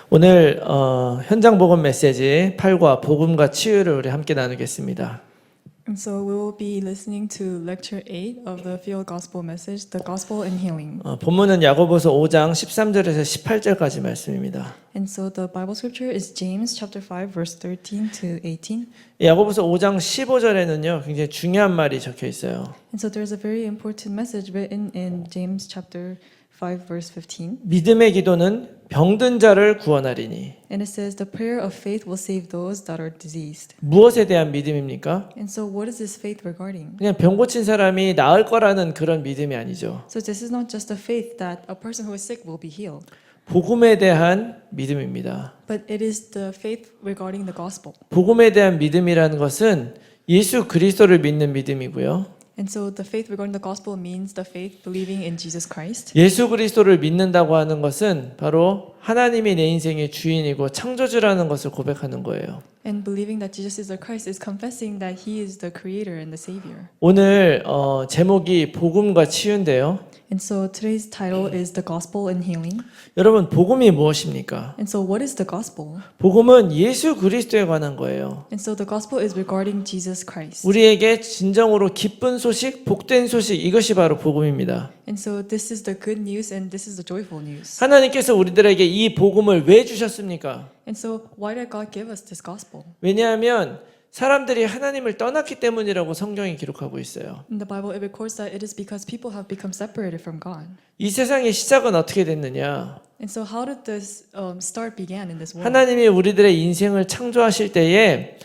오늘 현장 복음 메시지 8과 복음과 치유를 우리 함께 나누겠습니다. And so we will be listening to lecture 8 of the Field Gospel message, The Gospel and Healing. 본문은 야고보서 5장 13절에서 18절까지 말씀입니다. And so the Bible scripture is James chapter 5 verse 13 to 18. 야고보서 5장 15절에는요, 굉장히 중요한 말이 적혀 있어요. And so there's a very important message written in James chapter 5 verse 15. 믿음의 기도는 병든 자를 구원하리니. And it says the prayer of faith will save those that are diseased. 무엇에 대한 믿음입니까? And so what is this faith regarding? 그냥 병 고친 사람이 나을 거라는 그런 믿음이 아니죠. So this is not just a faith that a person who is sick will be healed, 복음에 대한 믿음입니다. but it is the faith regarding the gospel. 복음에 대한 믿음이라는 것은 예수 그리스도를 믿는 믿음이고요. And so the faith regarding the gospel means the faith believing in Jesus Christ. 예수 그리스도를 믿는다고 하는 것은 바로 하나님이 내 인생의 주인이고 창조주라는 것을 고백하는 거예요. And believing that Jesus is the Christ is confessing that He is the Creator and the Savior. 오늘 제목이 복음과 치유인데요. And so today's title is The Gospel and Healing. 여러분, 복음이 무엇입니까? And so what is the gospel? 복음은 예수 그리스도에 관한 거예요. And so the gospel is regarding Jesus Christ. 우리에게 진정으로 기쁜 소식, 복된 소식, 이것이 바로 복음입니다. And so this is the good news and this is the joyful news. 하나님께서 우리들에게 이 복음을 왜 주셨습니까? And so why did God give us this gospel? 왜냐하면 사람들이 하나님을 떠났기 때문이라고 성경이 기록하고 있어요. In the Bible it records that it is because people have become separated from God. 이 세상의 시작은 어떻게 됐느냐? And so how did this start began in this world? 하나님이 우리들의 인생을 창조하실 때에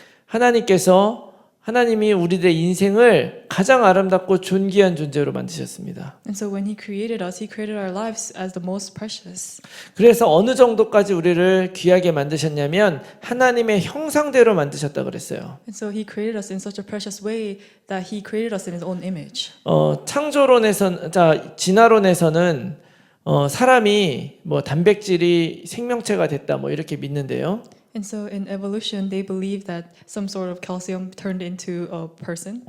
하나님이 우리들의 인생을 가장 아름답고 존귀한 존재로 만드셨습니다. And so when He created us, He created our lives as the most precious. 그래서 어느 정도까지 우리를 귀하게 만드셨냐면 하나님의 형상대로 만드셨다 그랬어요. And so He created us in such a precious way that He created us in His own image. 진화론에서는 사람이 단백질이 생명체가 됐다 이렇게 믿는데요. And so in evolution, they believe that some sort of calcium turned into a person.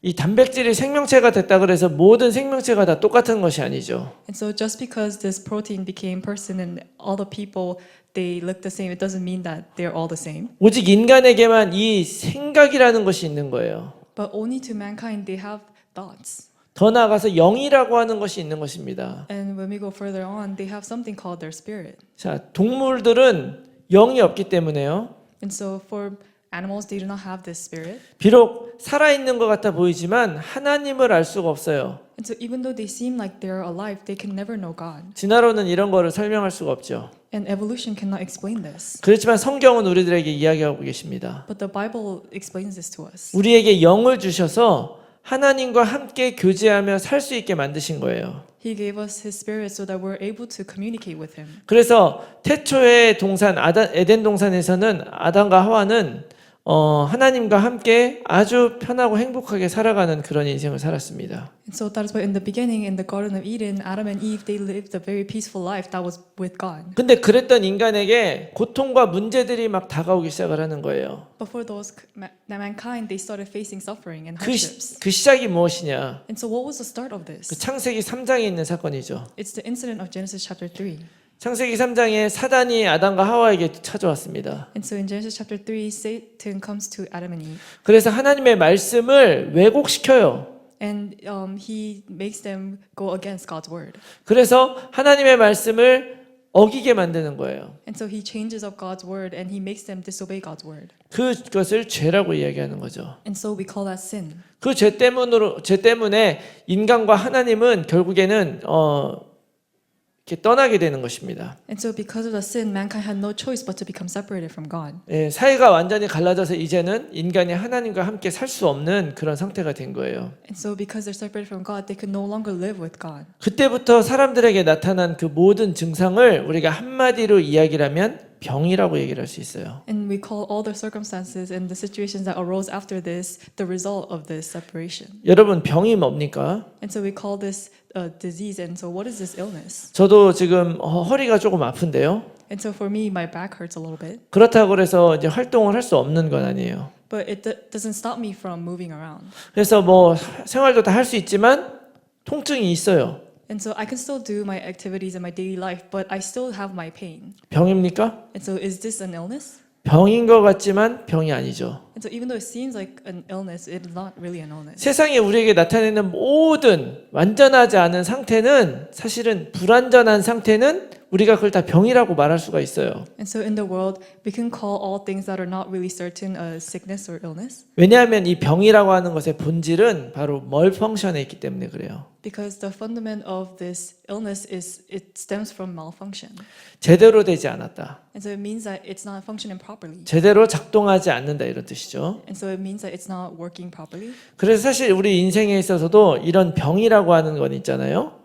이 단백질이 생명체가 됐다 그래서 모든 생명체가 다 똑같은 것이 아니죠. And so just because this protein became person and all the people they look the same, it doesn't mean that they're all the same. 오직 인간에게만 이 생각이라는 것이 있는 거예요. But only to mankind they have thoughts. 더 나아가서 영이라고 하는 것이 있는 것입니다. And when we go further on, they have something called their spirit. 자, 동물들은 영이 없기 때문에요. And so for animals, they do not have this spirit. 비록 살아있는 것 같아 보이지만 하나님을 알 수가 없어요. And so even though they seem like they're alive, they can never know God. 진화론은 이런 거를 설명할 수가 없죠. And evolution cannot explain this. 그렇지만 성경은 우리들에게 이야기하고 계십니다. But the Bible explains this to us. 우리에게 영을 주셔서 하나님과 함께 교제하며 살 수 있게 만드신 거예요. He gave us His Spirit so that we're able to communicate with Him. 그래서 태초의 동산 에덴 동산에서는 아담과 하와는 하나님과 함께 아주 편하고 행복하게 살아가는 그런 인생을 살았습니다. And so that is why in the beginning in the Garden of Eden, Adam and Eve, they lived a very peaceful life that was with God. 근데 그랬던 인간에게 고통과 문제들이 막 다가오기 시작을 하는 거예요. But for those mankind, they started facing suffering and hardships. 그 시작이 무엇이냐? And so what was the start of this? 그 창세기 3장에 있는 사건이죠. It's the incident of Genesis chapter 3. 창세기 3장에 사단이 아담과 하와에게 찾아왔습니다. And so in Genesis chapter 3, Satan comes to Adam and Eve. 그래서 하나님의 말씀을 왜곡시켜요. And he makes them go against God's word. 그래서 하나님의 말씀을 어기게 만드는 거예요. And so he changes up God's word and he makes them disobey God's word. 그것을 죄라고 이야기하는 거죠. And so we call that sin. 그 죄 때문에 인간과 하나님은 결국에는 이렇게 떠나게 되는 것입니다. And so because of the sin, mankind had no choice but to become separated from God. 사이가 완전히 갈라져서 이제는 인간이 하나님과 함께 살 수 없는 그런 상태가 된 거예요. And so because they're separated from God, they could no longer live with God. 그때부터 사람들에게 나타난 그 모든 증상을 우리가 한마디로 이야기를 하면 병이라고 얘기를 할 수 있어요. And we call all the circumstances and the situations that arose after this the result of this separation. 여러분, 병이 뭡니까? And so we call this a disease. And so what is this illness? 저도 지금 허리가 조금 아픈데요. And so for me, my back hurts a little bit. 그렇다고 해서 이제 활동을 할 수 없는 건 아니에요. But it doesn't stop me from moving around. 그래서 생활도 다 할 수 있지만 통증이 있어요. And so I can still do my activities in my daily life, but I still have my pain. 병입니까? And so is this an illness? 병인 것 같지만 병이 아니죠. And so even though it seems like an illness, it is not really an illness. 세상에 우리에게 나타내는 모든 완전하지 않은 상태는 사실은 불완전한 상태는 우리가 그걸 다 병이라고 말할 수가 있어요. And so in the world, we can call all things that are not really certain a sickness or illness. 왜냐하면 이 병이라고 하는 것의 본질은 바로 malfunction에 있기 때문에 그래요. Because the fundament of this illness is it stems from malfunction. 제대로 되지 않았다. And so it means that it's not functioning properly. 제대로 작동하지 않는다 이런 뜻이죠. And so it means that it's not working properly. 그래서 사실 우리 인생에 있어서도 이런 병이라고 하는 건 있잖아요.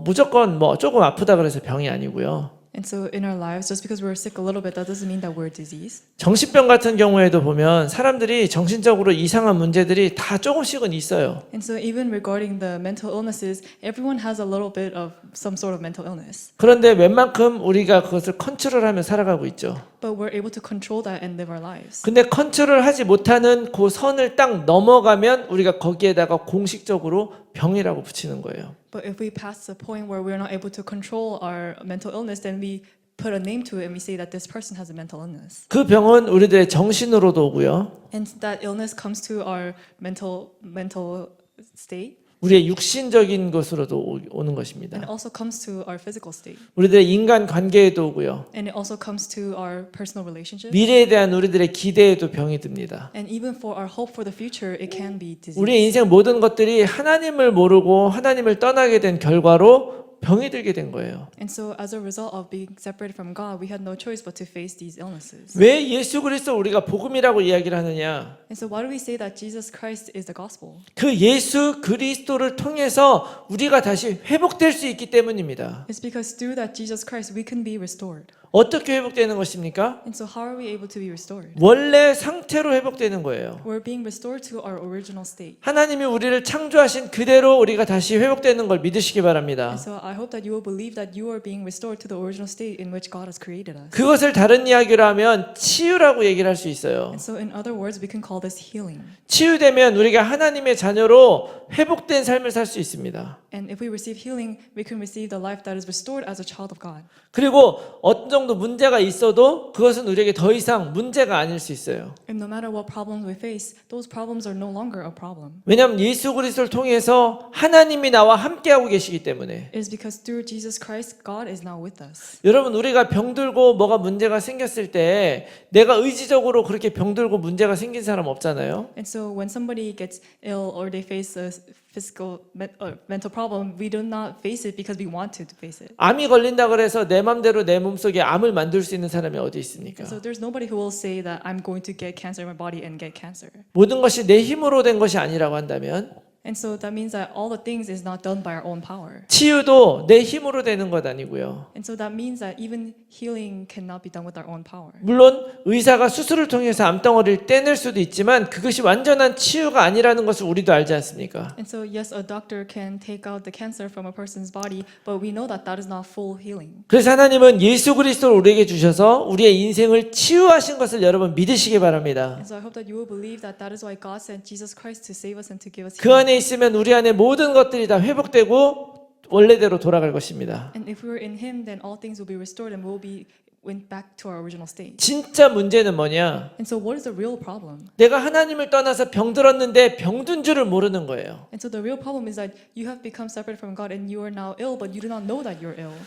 무조건 뭐 조금 아프다 그래서 병이 아니고요. And so in our lives, just because we're sick a little bit, that doesn't mean that we're diseased. 정신병 같은 경우에도 보면 사람들이 정신적으로 이상한 문제들이 다 조금씩은 있어요. And so even regarding the mental illnesses, everyone has a little bit of some sort of mental illness. 그런데 웬만큼 우리가 그것을 컨트롤하며 살아가고 있죠. But we're able to control that and live our lives. 근데 컨트롤하지 못하는 그 선을 딱 넘어가면 우리가 거기에다가 공식적으로 병이라고 붙이는 거예요. But if we pass the point where we're not able to control our mental illness, then we put a name to it and we say that this person has a mental illness. 그 병은 우리들의 정신으로도 오고요. And that illness comes to our mental state. 우리의 육신적인 것으로도 오는 것입니다. And it also comes to our physical state. 우리들의 인간 관계에도 오고요. And it also comes to our personal relationship. 미래에 대한 우리들의 기대에도 병이 듭니다. And even for our hope for the future, it can be disease. 우리의 인생 모든 것들이 하나님을 모르고 하나님을 떠나게 된 결과로 병이 들게 된 거예요. And so as a result of being separated from God, we had no choice but to face these illnesses. 왜 예수 그리스도 우리가 복음이라고 이야기를 하느냐? And so why do we say that Jesus Christ is the gospel? 그 예수 그리스도를 통해서 우리가 다시 회복될 수 있기 때문입니다. It's because through that Jesus Christ, we can be restored. 어떻게 회복되는 것입니까? And so how are we able to be restored? 원래 상태로 회복되는 거예요. We're being restored to our original state. 하나님이 우리를 창조하신 그대로 우리가 다시 회복되는 걸 믿으시기 바랍니다. And so I hope that you will believe that you are being restored to the original state in which God has created us. 그것을 다른 이야기로 하면 치유라고 얘기를 할 수 있어요. And so in other words, we can call this healing. 치유되면 우리가 하나님의 자녀로 회복된 삶을 살 수 있습니다. And if we receive healing, we can receive the life that is restored as a child of God. 그리고 어떤 정도 문제가 있어도 그것은 우리에게 더 이상 문제가 아닐 수 있어요. And no matter what problems we face, those problems are no longer a problem. 왜냐하면 예수 그리스도를 통해서 하나님이 나와 함께하고 계시기 때문에. It is because through Jesus Christ, God is now with us. 여러분 우리가 병들고 뭐가 문제가 생겼을 때 내가 의지적으로 그렇게 병들고 문제가 생긴 사람 없잖아요. And so when somebody gets ill or they face a physical or mental problem, we do not face it because we want to face it. 암이 걸린다 그래서 내 맘대로 내 몸속에 암을 만들 수 있는 사람이 어디 있습니까? And so there's nobody who will say that I'm going to get cancer in my body and get cancer. 모든 것이 내 힘으로 된 것이 아니라고 한다면 And so that means that all the things is not done by our own power. 치유도 내 힘으로 되는 것 아니고요. And so that means that even healing cannot be done with our own power. 물론 의사가 수술을 통해서 암덩어리를 떼낼 수도 있지만 그것이 완전한 치유가 아니라는 것을 우리도 알지 않습니까? And so yes, a doctor can take out the cancer from a person's body, but we know that that is not full healing. 그래서 하나님은 예수 그리스도를 우리에게 주셔서 우리의 인생을 치유하신 것을 여러분 믿으시기 바랍니다. And so I hope that you will believe that that is why God sent Jesus Christ to save us and to give us 그 healing. 안에 있으면 우리 안에 모든 것들이 다 회복되고 원래대로 돌아갈 것입니다. And if we are in Him, then all things will be restored and we'll be went back to our original state. 진짜 문제는 뭐냐? And so what is the real problem? 내가 하나님을 떠나서 병들었는데 병든 줄을 모르는 거예요. And so the real problem is that you have become separate from God and you are now ill, but you do not know that you're ill.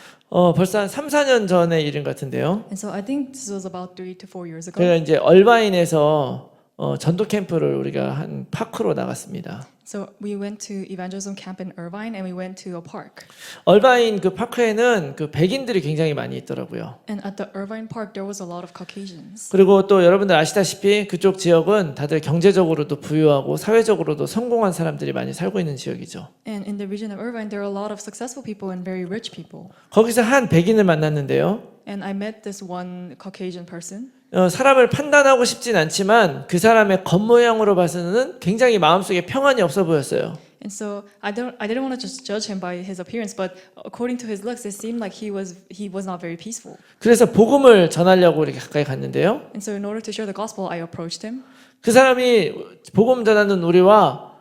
벌써 한 3, 4년 전의 일인 같은데요. And so I think this was about 3 to 4 years ago. 그래서 이제 얼바인에서 전도 캠프를 우리가 한 파크로 나갔습니다. So we went to evangelism camp in Irvine and we went to a park. 얼바인 그 파크에는 그 백인들이 굉장히 많이 있더라고요. And at the Irvine park there was a lot of Caucasians. 그리고 또 여러분들 아시다시피 그쪽 지역은 다들 경제적으로도 부유하고 사회적으로도 성공한 사람들이 많이 살고 있는 지역이죠. And in the region of Irvine there are a lot of successful people and very rich people. 거기서 한 백인을 만났는데요. And I met this one Caucasian person. 사람을 판단하고 싶진 않지만 그 사람의 겉모양으로 봐서는 굉장히 마음속에 평안이 없어 보였어요. And so I didn't want to just judge him by his appearance, but according to his looks, it seemed like he was not very peaceful. 그래서 복음을 전하려고 이렇게 가까이 갔는데요. And so in order to share the gospel, I approached him. 그 사람이 복음 전하는 우리와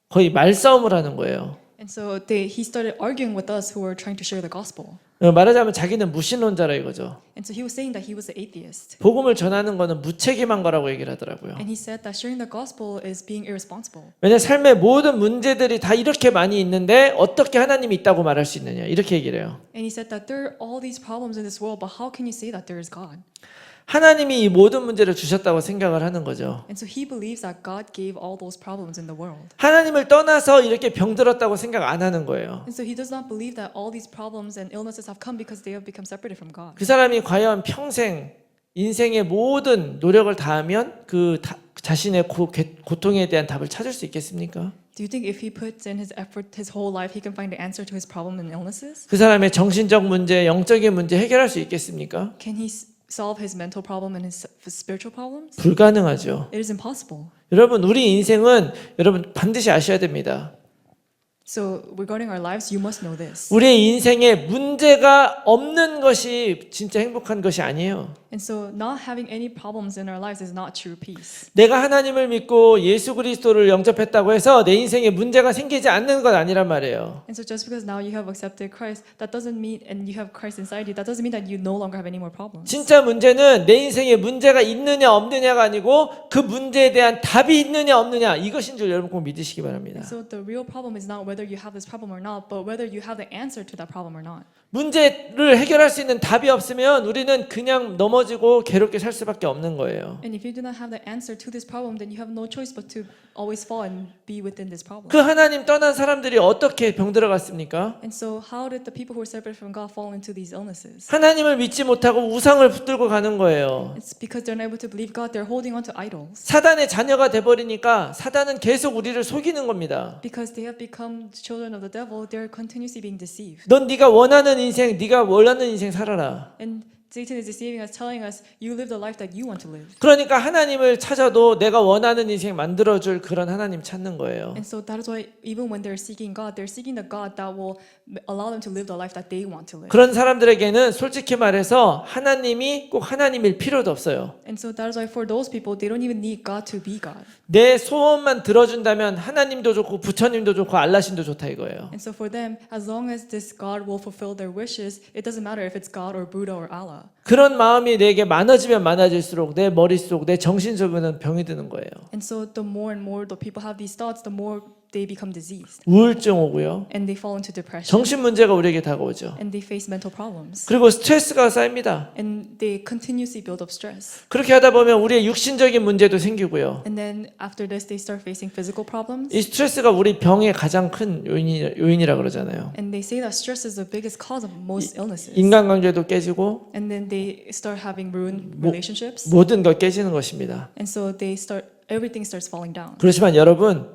거의 말싸움을 하는 거예요. And so he started arguing with us who were trying to share the gospel. 말하자면 자기는 무신론자라 이거죠. And so he was saying that he was an atheist. 복음을 전하는 거는 무책임한 거라고 얘기를 하더라고요. And he said that sharing the gospel is being irresponsible. 왜냐하면 삶의 모든 문제들이 다 이렇게 많이 있는데 어떻게 하나님이 있다고 말할 수 있느냐 이렇게 얘기를 해요. And he said that there are all these problems in this world, but how can you say that there is God? 하나님이 이 모든 문제를 주셨다고 생각을 하는 거죠. And so he believes that God gave all those problems in the world. 하나님을 떠나서 이렇게 병들었다고 생각 안 하는 거예요. And so he does not believe that all these problems and illnesses have come because they have become separated from God. 그 사람이 과연 평생 인생의 모든 노력을 다하면 자신의 고통에 대한 답을 찾을 수 있겠습니까? Do you think if he puts in his effort his whole life, he can find the answer to his problem and illnesses? 그 사람의 정신적 문제, 영적인 문제 해결할 수 있겠습니까? Can he solve his mental problem and his spiritual problems? 불가능하죠. It is impossible. 여러분, 우리 인생은 여러분 반드시 아셔야 됩니다. So regarding our lives, you must know this. 우리의 인생에 문제가 없는 것이 진짜 행복한 것이 아니에요. And so not having any problems in our lives is not true peace. 내가 하나님을 믿고 예수 그리스도를 영접했다고 해서 내 인생에 문제가 생기지 않는 건 아니란 말이에요. And so just because now you have accepted Christ, that doesn't mean, and you have Christ inside you, that doesn't mean that you no longer have any more problems. 진짜 문제는 내 인생에 문제가 있느냐 없느냐가 아니고 그 문제에 대한 답이 있느냐 없느냐 이것인 줄 여러분 꼭 믿으시기 바랍니다. And so the real problem is not whether you have this problem or not, but whether you have the answer to that problem or not. 문제를 해결할 수 있는 답이 없으면 우리는 그냥 넘어지고 괴롭게 살 수밖에 없는 거예요. And if you do not have the answer to this problem, then you have no choice but to always fall and be within this problem. 그 하나님 떠난 사람들이 어떻게 병들어갔습니까? And so how did the people who were separated from God fall into these illnesses? 하나님을 믿지 못하고 우상을 붙들고 가는 거예요. It's because they're not able to believe God, they're holding on to idols. 사단의 자녀가 돼버리니까 사단은 계속 우리를 속이는 겁니다. Because they have become children of the devil, they're continuously being deceived. 넌 네가 원하는 인생, 네가 원하는 인생 살아라. And Satan is deceiving us, telling us, you live the life that you want to live. 그러니까 하나님을 찾아도 내가 원하는 인생 만들어줄 그런 하나님 찾는 거예요. And so that is why even when they're seeking the God that will allow them to live the life that they want to live. 그런 사람들에게는 솔직히 말해서 하나님이 꼭 하나님일 필요도 없어요. And so that is why for those people, they don't even need God to be God. 내 소원만 들어준다면 하나님도 좋고 부처님도 좋고 알라신도 좋다 이거예요. And so for them, as long as this God will fulfill their wishes, it doesn't matter if it's God or Buddha or Allah. 그런 마음이 내게 많아지면 많아질수록 내 머릿속, 내 정신 속에는 병이 드는 거예요. And so the more and more the people have these thoughts, the more they become diseased. 우울증 오고요. And they fall into depression. 정신 문제가 우리에게 다가오죠. And they face mental problems. 그리고 스트레스가 쌓입니다. And they continuously build up stress. 그렇게 하다 보면 우리의 육신적인 문제도 생기고요. And then after this, they start facing physical problems. 이 스트레스가 우리 병의 가장 큰 요인이라 그러잖아요. And they say that stress is the biggest cause of most illnesses. 인간관계도 깨지고 And then they start having ruined relationships. 모든 것 깨지는 것입니다. And so everything starts falling down. 그렇지만 여러분,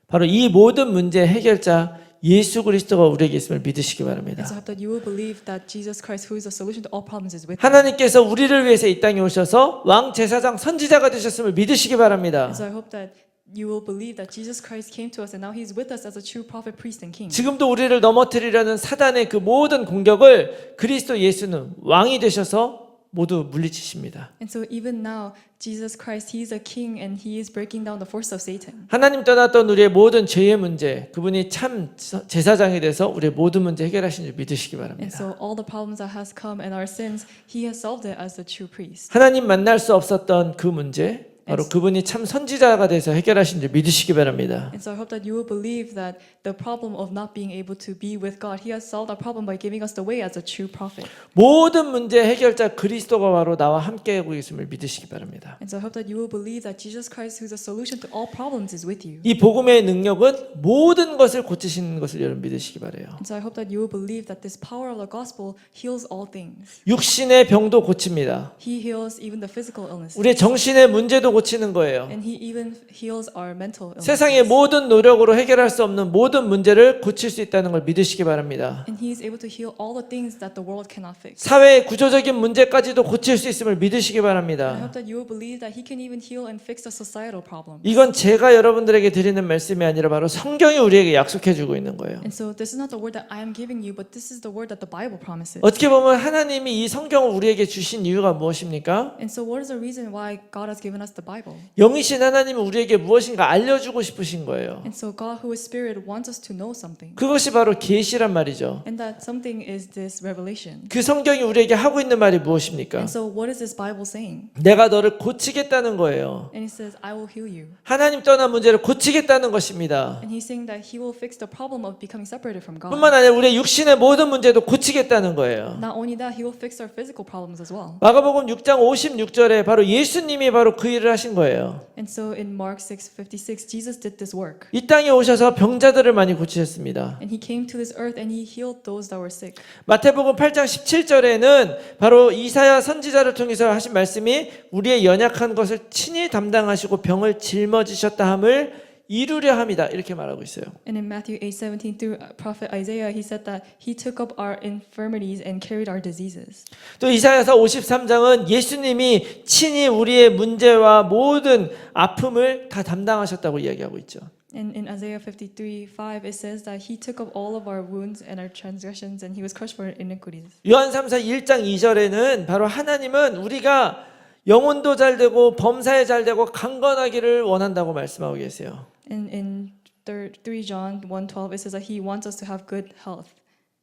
바로 이 모든 문제 해결자 예수 그리스도가 우리에게 있음을 믿으시기 And 바랍니다. so I hope that you will believe that Jesus Christ, who is the solution to all problems, is with you. 하나님께서 우리를 위해서 이 땅에 오셔서 왕 제사장 선지자가 되셨음을 믿으시기 바랍니다. And so I hope that you will believe that Jesus Christ came to us and now he is with us as a true prophet, priest, and king. 지금도 우리를 넘어뜨리려는 사단의 그 모든 공격을 그리스도 예수는 왕이 되셔서 모두 물리치십니다. And so even now, Jesus Christ, he is a king and he is breaking down the force of Satan. 하나님 떠났던 우리의 모든 죄의 문제, 그분이 참 제사장이 돼서 우리의 모든 문제 해결하신 줄 믿으시기 And 바랍니다. so all the problems that has come and our sins, he has solved it as the true priest. 하나님 만날 수 없었던 그 문제, 바로 그분이 참 선지자가 돼서 해결하신 줄 믿으시기 바랍니다. And so I hope that you will believe that the problem of not being able to be with God, he has solved our problem by giving us the way as a true prophet. 모든 문제 해결자 그리스도가 바로 나와 함께하고 있음을 믿으시기 바랍니다. And so I hope that you will believe that Jesus Christ, who is the solution to all problems, is with you. 이 복음의 능력은 모든 것을 고치시는 것을 여러분 믿으시기 바라요. And so I hope that you will believe that this power of the gospel heals all things. 육신의 병도 고칩니다. He heals even the physical illnesses. 우리의 정신의 문제도 고치는 거예요. And he even heals our mental illnesses. 세상의 모든 노력으로 해결할 수 없는 모든 문제를 고칠 수 있다는 걸 믿으시기 바랍니다. And he is able to heal all the things that the world cannot fix. 사회의 구조적인 문제까지도 고칠 수 있음을 믿으시기 And I 바랍니다. hope that you will believe that he can even heal and fix the societal problems. 이건 제가 여러분들에게 드리는 말씀이 아니라 바로 성경이 우리에게 약속해 주고 있는 거예요. And so this is not the word that I am giving you, but this is the word that the Bible promises. 어떻게 보면 하나님이 이 성경을 우리에게 주신 이유가 무엇입니까? And so what is the reason why God has given us the Bible. 영이신 하나님은 우리에게 무엇인가 알려주고 싶으신 거예요. And so God, who is Spirit, wants us to know something. 그것이 바로 계시란 말이죠. And that something is this revelation. 그 성경이 우리에게 하고 있는 말이 무엇입니까? And so what is this Bible saying? 내가 너를 고치겠다는 거예요. And He says, I will heal you. 하나님 떠난 문제를 고치겠다는 것입니다. And He's saying that He will fix the problem of becoming separated from God. 뿐만 아니라 우리의 육신의 모든 문제도 고치겠다는 거예요. Not only that, He will fix our physical problems as well. 마가복음 6장 56절에 바로 예수님이 바로 그 일을 하신 거예요. And so in Mark 6:56, Jesus did this work. 이 땅에 오셔서 병자들을 많이 고치셨습니다. And He came to this earth and He healed those that were sick. 마태복음 8장 17절에는 바로 이사야 선지자를 통해서 하신 말씀이 우리의 연약한 것을 친히 담당하시고 병을 짊어지셨다 함을 이루려 함이다 이렇게 말하고 있어요. And in Matthew 8:17 through prophet Isaiah, He said that He took up our infirmities and carried our diseases. 또 이사야서 53장은 예수님이 친히 우리의 문제와 모든 아픔을 다 담당하셨다고 이야기하고 있죠. And in Isaiah 53:5, it says that He took up all of our wounds and our transgressions, and He was crushed for our iniquities. 요한 3서 1장 2절에는 바로 하나님은 우리가 영혼도 잘 되고 범사에 잘 되고 강건하기를 원한다고 말씀하고 계세요. And in 3 John 1:12, it says that He wants us to have good health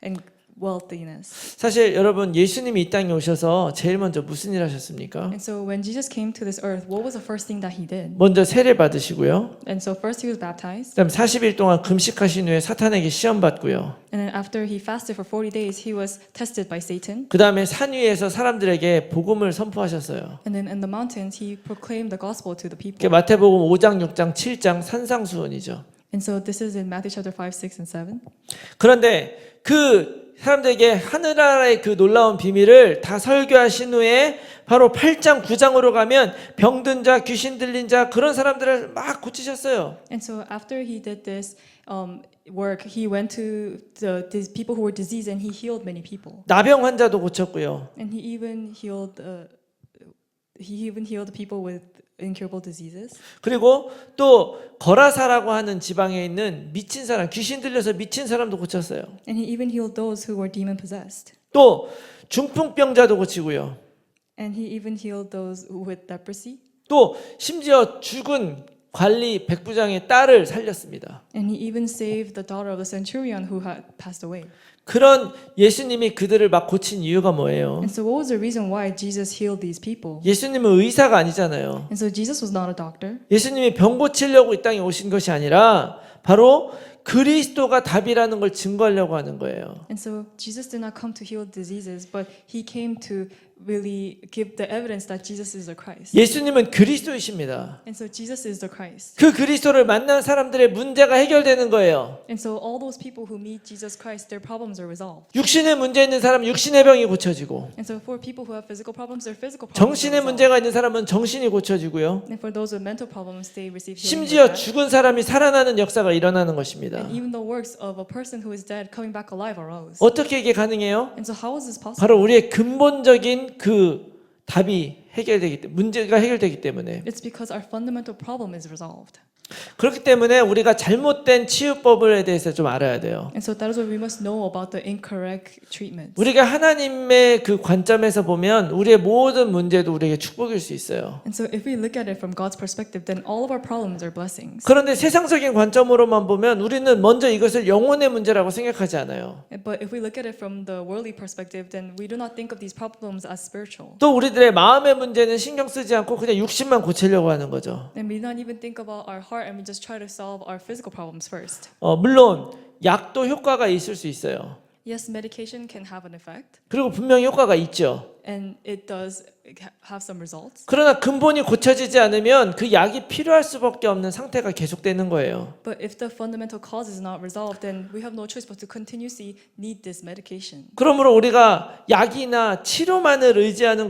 and wealthiness. 사실 여러분 예수님이 이 땅에 오셔서 제일 먼저 무슨 일 하셨습니까? And so when Jesus came to this earth, what was the first thing that He did? 먼저 세례 받으시고요. And so first He was baptized, 그다음 40일 동안 금식하신 후에 사탄에게 시험 받고요. and then after He fasted for 40 days, He was tested by Satan. 그다음에 산 위에서 사람들에게 복음을 선포하셨어요. And then in the mountains, He proclaimed the gospel to the people. 그게 마태복음 5장, 6장, 7장 산상수훈이죠. And so this is in Matthew chapter 5, 6, and 7. 그런데 그 사람들에게 하늘나라의 그 놀라운 비밀을 다 설교하신 후에 바로 8장, 9장으로 가면 병든 자, 귀신 들린 자 그런 사람들을 막 고치셨어요. And so after He did this work, He went to these people who were diseased, and He healed many people. 나병 환자도 고쳤고요. And He even healed people with incurable diseases. 그리고 또 거라사라고 하는 지방에 있는 미친 사람, 귀신 들려서 미친 사람도 고쳤어요. And He even healed those who were demon possessed. 또 중풍병자도 고치고요. And He even healed those with leprosy. 또 심지어 죽은 관리 백부장의 딸을 살렸습니다. And He even saved the daughter of the centurion who had passed away. 그런 예수님이 그들을 막 고친 이유가 뭐예요? And so what was the reason why Jesus healed these people? 예수님은 의사가 아니잖아요. And so Jesus was not a doctor. 예수님이 병 고치려고 이 땅에 오신 것이 아니라 바로 그리스도가 답이라는 걸 증거하려고 하는 거예요. And so Jesus did not come to heal diseases, but He came to really give the evidence that Jesus is the Christ. 예수님은 그리스도이십니다. And so Jesus is the Christ. 그 그리스도를 만난 사람들의 문제가 해결되는 거예요. And so all those people who meet Jesus Christ, their problems are resolved. 육신에 문제 있는 사람은 육신의 병이 고쳐지고 And so for people who have physical problems, their physical problems are 정신의 resolved. 문제가 있는 사람은 정신이 고쳐지고요. And for those with mental problems, they receive healing. 심지어 with that. 죽은 사람이 살아나는 역사가 일어나는 것입니다. And even the works of a person who is dead coming back alive arose. 어떻게 이게 가능해요? And so how is this possible? 바로 우리의 근본적인 그 답이 해결되기 때문에 문제가 해결되기 때문에 It's because our fundamental problem is resolved. 그렇기 때문에 우리가 잘못된 치유법에 대해서 좀 알아야 돼요. And so that is what we must know about the incorrect treatments. 우리가 하나님의 그 관점에서 보면 우리의 모든 문제도 우리에게 축복일 수 있어요. And so if we look at it from God's perspective, then all of our problems are blessings. 그런데 세상적인 관점으로만 보면 우리는 먼저 이것을 영혼의 문제라고 생각하지 않아요. But if we look at it from the worldly perspective, then we do not think of these problems as spiritual. 또 우리들의 마음의 문제는 신경 쓰지 않고 그냥 육신만 고치려고 하는 거죠. And we do not even think about our heart, and we just try to solve our physical problems first. 물론 약도 효과가 있을 수 있어요. Yes, medication can have an effect, 그리고 분명히 효과가 있죠. and it does have some results. 그러나 근본이 고쳐지지 않으면 그 약이 필요할 수밖에 없는 상태가 계속되는 거예요. But if the fundamental cause is not resolved, then we have no choice but to continuously need this medication. 그러므로 우리가 약이나 치료만을 의지하는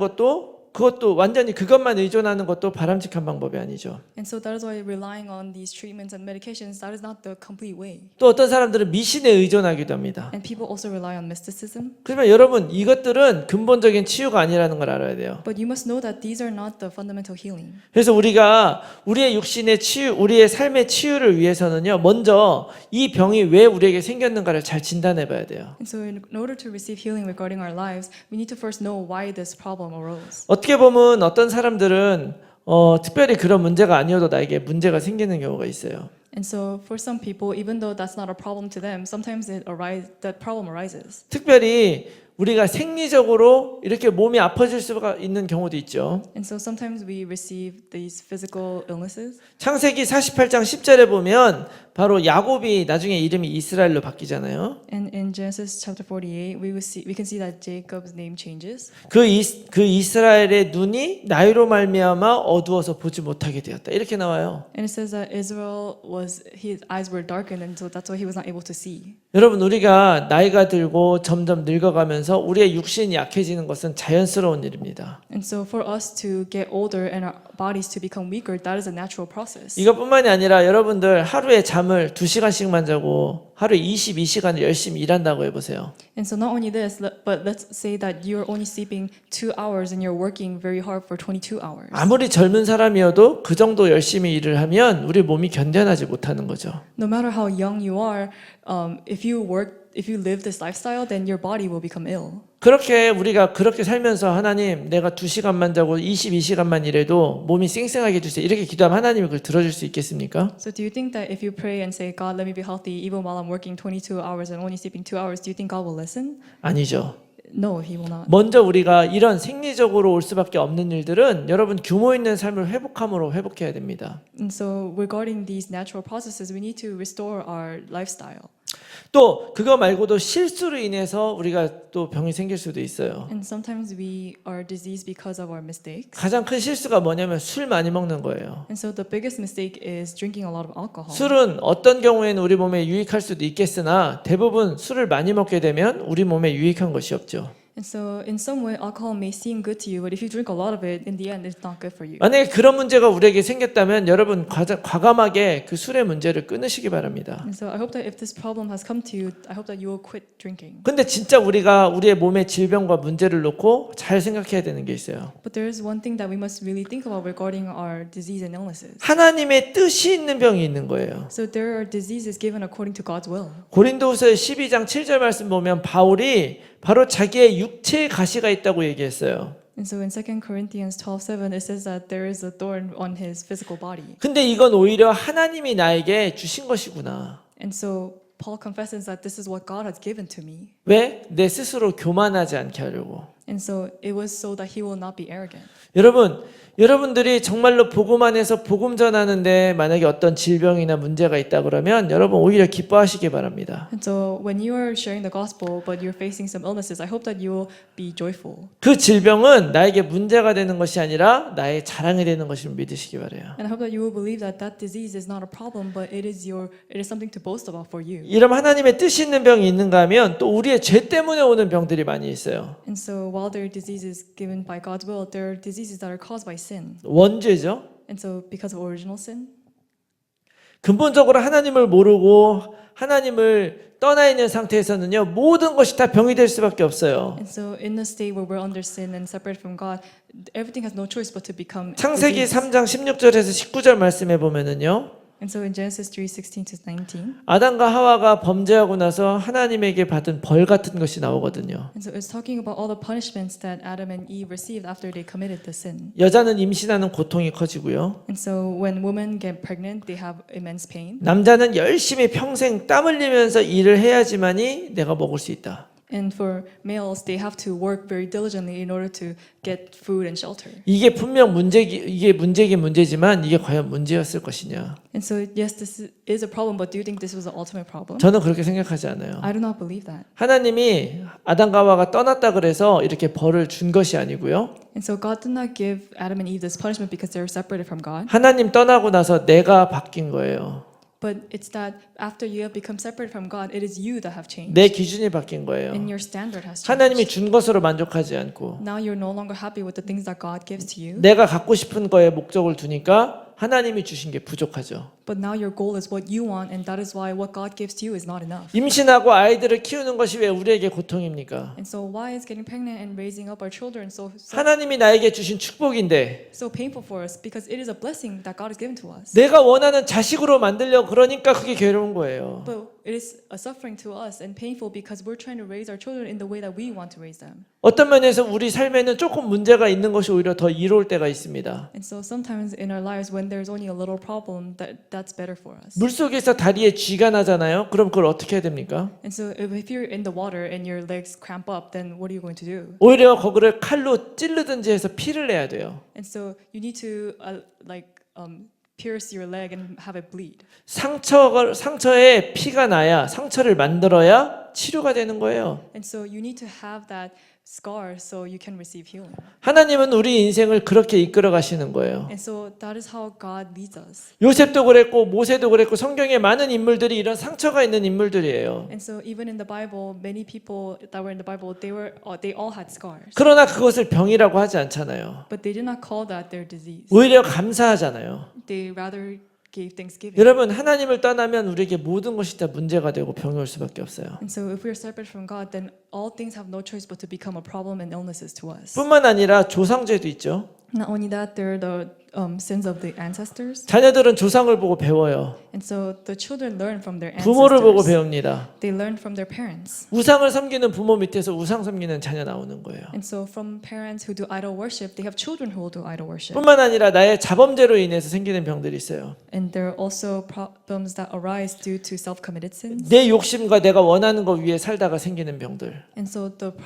그것도 완전히 그것만 의존하는 것도 바람직한 방법이 아니죠. And so that is why relying on these treatments and medications, that is not the complete way. 또 어떤 사람들은 미신에 의존하기도 합니다. And people also rely on mysticism. 그러면 여러분 이것들은 근본적인 치유가 아니라는 걸 알아야 돼요. But you must know that these are not the fundamental healing. 그래서 우리가 우리의 육신의 치유, 우리의 삶의 치유를 위해서는요, 먼저 이 병이 왜 우리에게 생겼는가를 잘 진단해 봐야 돼요. And so in order to receive healing regarding our lives, we need to first know why this problem arose. 어떻게 보면 어떤 사람들은 특별히 그런 문제가 아니어도 나에게 문제가 생기는 경우가 있어요. And so for some people, even though that's not a problem to them, sometimes that problem arises. 특별히 우리가 생리적으로 이렇게 몸이 아파질 수가 있는 경우도 있죠. And so sometimes we receive these physical illnesses. 창세기 48장 10절에 보면 바로 야곱이 나중에 이름이 이스라엘로 바뀌잖아요. And in Genesis chapter 48, we can see that Jacob's name changes. 그 이스라엘의 눈이 나이로 말미암아 어두워서 보지 못하게 되었다. 이렇게 나와요. And it says that his eyes were darkened, and so that's why he was not able to see. 여러분 우리가 나이가 들고 점점 늙어가면서 우리의 육신이 약해지는 것은 자연스러운 일입니다. And so for us to get older and our bodies to become weaker, that is a natural process. 이것뿐만이 아니라 여러분들 하루에 잠을 2시간씩만 자고 하루에 22시간을 열심히 일한다고 해보세요. And so not only this, but let's say that you're only sleeping 2 hours and you're working very hard for 22 hours. 아무리 젊은 사람이어도 그 정도 열심히 일을 하면 우리 몸이 견뎌내지 못하는 거죠. No matter how young you are, if you live this lifestyle, then your body will become ill. 그렇게 우리가 그렇게 살면서 하나님 내가 2시간만 자고 22시간만 일해도 몸이 쌩쌩하게 해주세요. 이렇게 기도하면 하나님이 그걸 들어줄 수 있겠습니까? So do you think that if you pray and say, God, let me be healthy even while I'm working 22 hours and only sleeping 2 hours, do you think God will listen? 아니죠. No, he will not. 먼저 우리가 이런 생리적으로 올 수밖에 없는 일들은 여러분 규모 있는 삶을 회복함으로 회복해야 됩니다. And so regarding these natural processes, we need to restore our lifestyle. 또 그거 말고도 실수로 인해서 우리가 또 병이 생길 수도 있어요. And sometimes we are diseased because of our mistakes. 가장 큰 실수가 뭐냐면 술 많이 먹는 거예요. And so the biggest mistake is drinking a lot of alcohol. 술은 어떤 경우에는 우리 몸에 유익할 수도 있겠으나 대부분 술을 많이 먹게 되면 우리 몸에 유익한 것이 없죠. And so in some way, alcohol may seem good to you, but if you drink a lot of it, in the end, it's not good for you. 만약에 그런 문제가 우리에게 생겼다면 여러분 과감하게 그 술의 문제를 끊으시기 바랍니다. And so I hope that if this problem has come to you, I hope that you will quit drinking. 근데 진짜 우리가 우리의 몸의 질병과 문제를 놓고 잘 생각해야 되는 게 있어요. But there is one thing that we must really think about regarding our disease and illnesses. 하나님의 뜻이 있는 병이 있는 거예요. So there are diseases given according to God's will. 고린도후서 12장 7절 말씀 보면 바울이 바로 자기의 육체의 가시가 있다고 얘기했어요. And so in 2 Corinthians 12:7 it says that there is a thorn on his physical body. 근데 이건 오히려 하나님이 나에게 주신 것이구나. And so Paul confesses that this is what God has given to me. 왜? 내 스스로 교만하지 않게 하려고. And so it was so that he will not be arrogant. 여러분들이 정말로 복음 안에서 복음 전하는데 만약에 어떤 질병이나 문제가 있다 그러면 여러분 오히려 기뻐하시기 바랍니다. And so when you are sharing the gospel but you're facing some illnesses, I hope that you will be joyful. 그 질병은 나에게 문제가 되는 것이 아니라 나의 자랑이 되는 것을 믿으시기 바라요. And I hope that you will believe that that disease is not a problem, but it is something to boast about for you. 이런 하나님의 뜻이 있는 병이 있는가 하면 또 우리의 죄 때문에 오는 병들이 많이 있어요. And so while there are diseases given by God's will, there are diseases that are caused by sin. 원죄죠. And so because of original sin, 근본적으로 하나님을 모르고 하나님을 떠나 있는 상태에서는요 모든 것이 다 병이 될 수밖에 없어요. and so in the state where we're under sin and separated from God, everything has no choice but to become 창세기 disease. 3장 16절에서 19절 말씀해 보면은요. And so in Genesis 3:16-19, 아담과 하와가 범죄하고 나서 하나님에게 받은 벌 같은 것이 나오거든요. and so it's talking about all the punishments that Adam and Eve received after they committed the sin. 여자는 임신하는 고통이 커지고요. And so when women get pregnant, they have immense pain. 남자는 열심히 평생 땀 흘리면서 일을 해야지만이 내가 먹을 수 있다. And for males, they have to work very diligently in order to get food and shelter. 이게 분명 이게 문제긴 문제지만 이게 과연 문제였을 것이냐? And so yes, this is a problem, but do you think this was the ultimate problem? 저는 그렇게 생각하지 않아요. I do not believe that. 하나님이 아담과 하와가 떠났다 그래서 이렇게 벌을 준 것이 아니고요. And so God did not give Adam and Eve this punishment because they were separated from God. 하나님 떠나고 나서 내가 바뀐 거예요. But it's that after you have become separated from God, it is you that have changed. 내 기준이 바뀐 거예요. And your standard has changed. 하나님이 준 것으로 만족하지 않고 Now you're no longer happy with the things that God gives to you. 내가 갖고 싶은 거에 목적을 두니까 하나님이 주신 게 부족하죠. But now your goal is what you want, and that is why what God gives to you is not enough. 임신하고 아이들을 키우는 것이 왜 우리에게 고통입니까? And so why is getting pregnant and raising up our children 하나님이 나에게 주신 축복인데 so painful for us? Because it is a blessing that God has given to us. 내가 원하는 자식으로 만들려고 그러니까 그게 괴로운 거예요. But it is a suffering to us and painful because we're trying to raise our children in the way that we want to raise them. 어떤 면에서 우리 삶에는 조금 문제가 있는 것이 오히려 더 이로울 때가 있습니다. And so sometimes in our lives when there's only a little problem that's better for us. 물속에서 다리에 쥐가 나잖아요. 그럼 그걸 어떻게 해야 됩니까? And so if you're in the water and your legs cramp up, then what are you going to do? 오히려 거기를 칼로 찌르든지 해서 피를 내야 돼요. And so you need to pierce your leg and have it bleed. 상처에 피가 나야 상처를 만들어야 치료가 되는 거예요. And so you need to have that scar so you can receive healing. 하나님은 우리 인생을 그렇게 이끌어 가시는 거예요. And so that is how God leads us. 요셉도 그랬고 모세도 그랬고 성경에 많은 인물들이 이런 상처가 있는 인물들이에요. And so even in the Bible, many people that were in the Bible, they all had scars. 그러나 그것을 병이라고 하지 않잖아요. But they did not call that their disease. 오히려 감사하잖아요. They rather gave thanksgiving. 여러분 하나님을 떠나면 우리에게 모든 것이 다 문제가 되고 병이 올 수밖에 없어요. And so if we are separate from God, then all things have no choice but to become a problem and illnesses to us. 뿐만 아니라 조상죄도 있죠. Not only that, there are the sins of the ancestors. 자녀들은 조상을 보고 배워요. And so the children learn from their 부모를 보고 ancestors. 배웁니다. They learn from their parents. 우상을 섬기는 부모 밑에서 우상 섬기는 자녀 나오는 거예요. And so from parents who do idol worship, they have children who will do idol worship. 뿐만 아니라 나의 자범죄로 인해서 생기는 병들이 있어요. And there are also problems that arise due to self-committed sins. 내 욕심과 내가 원하는 것 위에 살다가 생기는 병들. And so the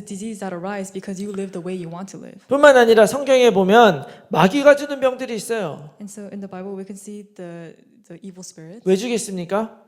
disease that arise because you live the way you want to live. 뿐만 아니라 성경에 보면 마귀가 주는 병들이 있어요. And so in the Bible we can see the evil spirits. 왜 주겠습니까?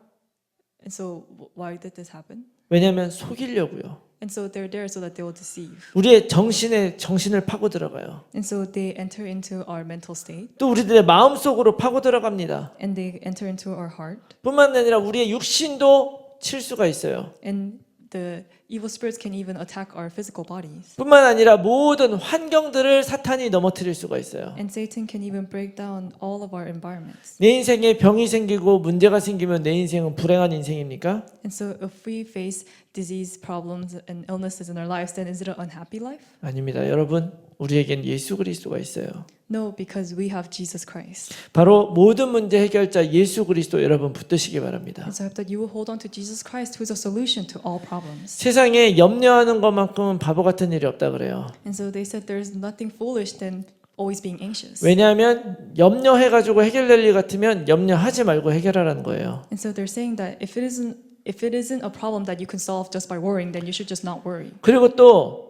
And so why did this happen? 왜냐하면 속이려고요. And so they're there so that they will deceive. 우리의 정신을 파고 들어가요. And so they enter into our mental state. 또 우리들의 마음 속으로 파고 들어갑니다. And they enter into our heart. 뿐만 아니라 우리의 육신도 칠 수가 있어요. And the evil spirits can even attack our physical bodies. 뿐만 아니라 모든 환경들을 사탄이 넘어뜨릴 수가 있어요. And Satan can even break down all of our environments. 내 인생에 병이 생기고 문제가 생기면 내 인생은 불행한 인생입니까? And so if we face disease problems and illnesses in our lives, then is it an unhappy life? 아닙니다. 여러분, 우리에겐 예수 그리스도가 있어요. No, because we have Jesus Christ. 바로 모든 문제 해결자 예수 그리스도 여러분 붙드시기 바랍니다. And so I hope that you will hold on to Jesus Christ, who is a solution to all problems. 세상에 염려하는 것만큼은 바보 같은 일이 없다 그래요. And so they said there is nothing foolish than always being anxious. 왜냐하면 염려해가지고 해결될 일 같으면 염려하지 말고 해결하라는 거예요. And so they're saying that if it isn't a problem that you can solve just by worrying, then you should just not worry. 그리고 또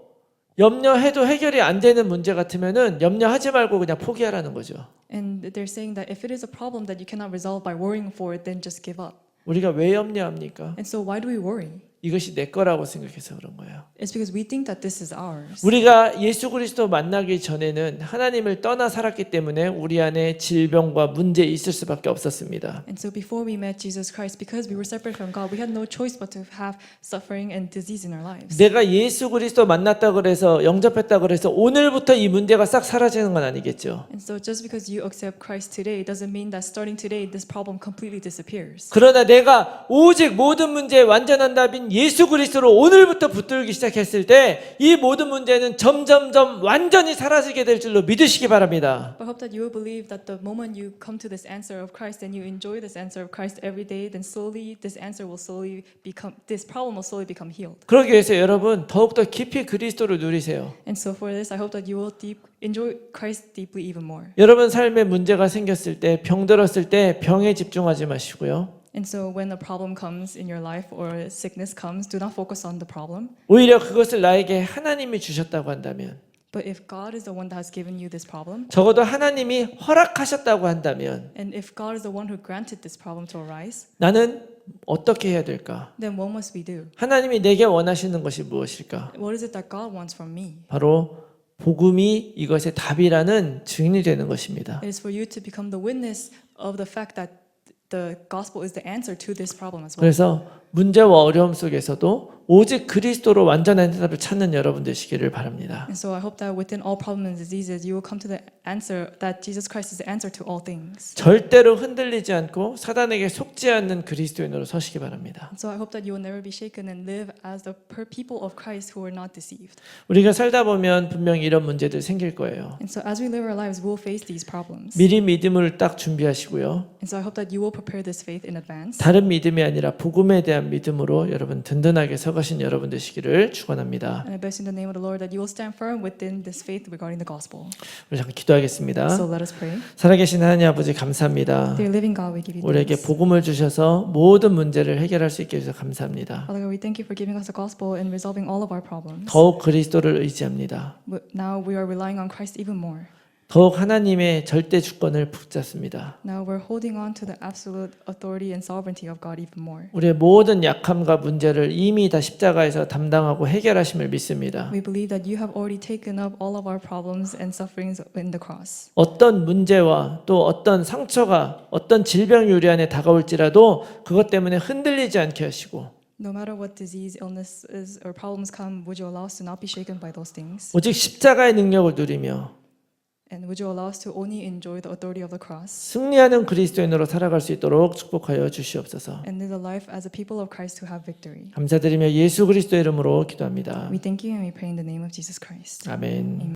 염려해도 해결이 안 되는 문제 같으면은 염려하지 말고 그냥 포기하라는 거죠. And they're saying that if it is a problem that you cannot resolve by worrying for it, then just give up. 우리가 왜 염려합니까? And so why do we worry? 이것이 내 거라고 생각해서 그런 거예요. It's because we think that this is ours. 우리가 예수 그리스도 만나기 전에는 하나님을 떠나 살았기 때문에 우리 안에 질병과 문제 있을 수밖에 없었습니다. And so before we met Jesus Christ, because we were separate from God, we had no choice but to have suffering and disease in our lives. 내가 예수 그리스도 만났다 그래서 영접했다 그래서 오늘부터 이 문제가 싹 사라지는 건 아니겠죠. And so just because you accept Christ today doesn't mean that starting today this problem completely disappears. 그러나 내가 오직 모든 문제의 완전한 답인 예수 그리스도로 오늘부터 붙들기 시작했을 때 이 모든 문제는 점점점 완전히 사라지게 될 줄로 믿으시기 바랍니다. But I hope that you will believe that the moment you come to this answer of Christ and you enjoy this answer of Christ every day, then slowly this problem will slowly become healed. 그러기 위해서 여러분 더욱더 깊이 그리스도를 누리세요. And so for this, I hope that you will enjoy Christ deeply even more. 여러분 삶에 문제가 생겼을 때, 병들었을 때 병에 집중하지 마시고요. And so when a problem comes in your life or sickness comes, do not focus on the problem. 오히려 그것을 나에게 하나님이 주셨다고 한다면, But if God is the one that has given you this problem, 적어도 하나님이 허락하셨다고 한다면 and if God is the one who granted this problem to arise, 나는 어떻게 해야 될까? then what must we do? 하나님이 내게 원하시는 것이 무엇일까? What is it that God wants from me? 바로 복음이 이것의 답이라는 증인이 되는 것입니다. It is for you to become the witness of the fact that the gospel is the answer to this problem as well. 그래서 문제와 어려움 속에서도 오직 그리스도로 완전한 해답을 찾는 여러분 되시기를 바랍니다. And so I hope that within all problems and diseases, you will come to the answer that Jesus Christ is the answer to all things. 절대로 흔들리지 않고 사단에게 속지 않는 그리스도인으로 서시기 바랍니다. And so I hope that you will never be shaken and live as the people of Christ who are not deceived. 우리가 살다 보면 분명히 이런 문제들 생길 거예요. And so as we live our lives, we'll face these problems. 미리 믿음을 딱 준비하시고요. And so I hope that you will prepare this faith in advance. 다른 믿음이 아니라 복음에 대한 믿음으로 여러분 든든하게 서가신 여러분 되시기를 축원합니다. And I bless in the name of the Lord that you will stand firm within this faith regarding the gospel. 우리 잠깐 기도하겠습니다. So let us pray. 살아계신 하나님 아버지 감사합니다. Dear living God, we give you 우리에게 thanks. 복음을 주셔서 모든 문제를 해결할 수 있게 해주셔서 감사합니다. Father God, we thank you for giving us the gospel and resolving all of our problems. 더욱 그리스도를 의지합니다. But now we are relying on Christ even more. 더욱 하나님의 절대 주권을 붙잡습니다. Now we're holding on to the absolute authority and sovereignty of God even more. 우리의 모든 약함과 문제를 이미 다 십자가에서 담당하고 해결하심을 믿습니다. We believe that you have already taken up all of our problems and sufferings in the cross. 어떤 문제와 또 어떤 상처가 어떤 질병이 우리 안에 다가올지라도 그것 때문에 흔들리지 않게 하시고 No matter what disease, illnesses, or problems come, would you allow us to not be shaken by those things? 오직 십자가의 능력을 누리며 And would you allow us to only enjoy the authority of the cross? 승리하는 그리스도인으로 살아갈 수 있도록 축복하여 주시옵소서. And live a life as a people of Christ who have victory. 감사드리며 예수 그리스도 이름으로 기도합니다. We thank you and we pray in the name of Jesus Christ. 아멘.